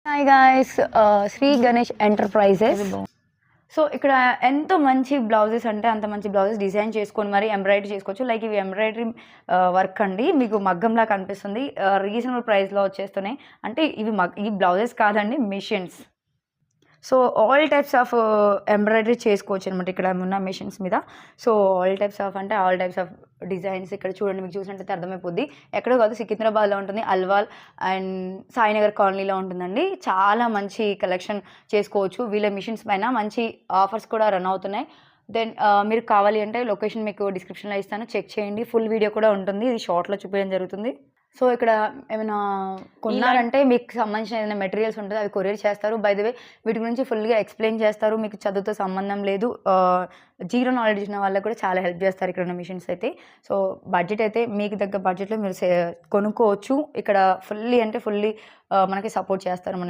Hi guys Shri Ganesh Enterprises. So ఇక్కడ ఎంతో మంచి బ్లౌజెస్ అంటే అంత మంచి బ్లౌజెస్ డిజైన్ చేసుకొని మరి ఎంబ్రాయిడరీ చేసుకోవచ్చు. లైక్ ఇవి ఎంబ్రాయిడరీ వర్క్ అండి. మీకు మగ్గంలా కనిపిస్తుంది. రీజనబుల్ ప్రైస్లో వచ్చేస్తున్నాయి. అంటే ఇవి ఈ బ్లౌజెస్ కాదండి, machines. So all types of embroidery చేసుకోవచ్చు అనమాట ఇక్కడ ఉన్న మిషన్స్ మీద. సో ఆల్ టైప్స్ ఆఫ్ అంటే ఆల్ టైప్స్ ఆఫ్ డిజైన్స్ ఇక్కడ చూడండి. మీకు చూసినట్టయితే అర్థమైపోద్ది. ఎక్కడో కాదు, సికింద్రాబాద్లో ఉంటుంది. అల్వాల్ అండ్ సాయినగర్ కాలనీలో ఉంటుందండి. చాలా మంచి కలెక్షన్ చేసుకోవచ్చు. వీళ్ళ మిషన్స్ పైన మంచి ఆఫర్స్ కూడా రన్ అవుతున్నాయి. దెన్ మీరు కావాలి అంటే లొకేషన్ మీకు డిస్క్రిప్షన్లో ఇస్తాను, చెక్ చేయండి. ఫుల్ వీడియో కూడా ఉంటుంది, ఇది షార్ట్లో చూపించడం జరుగుతుంది. సో ఇక్కడ ఏమైనా కొన్నారంటే మీకు సంబంధించిన ఏదైనా మెటీరియల్స్ ఉంటుంది, అవి కొరియర్ చేస్తారు. బై ద వే వీటి గురించి ఫుల్గా ఎక్స్ప్లెయిన్ చేస్తారు. మీకు చదువుతో సంబంధం లేదు, జీరో నాలెడ్జ్ ఉన్న వాళ్ళకి కూడా చాలా హెల్ప్ చేస్తారు ఇక్కడ ఉన్న మిషన్స్ అయితే. సో బడ్జెట్ అయితే మీకు దగ్గర బడ్జెట్లో మీరు కొనుక్కోవచ్చు. ఇక్కడ ఫుల్లీ అంటే ఫుల్లీ మనకి సపోర్ట్ చేస్తారు.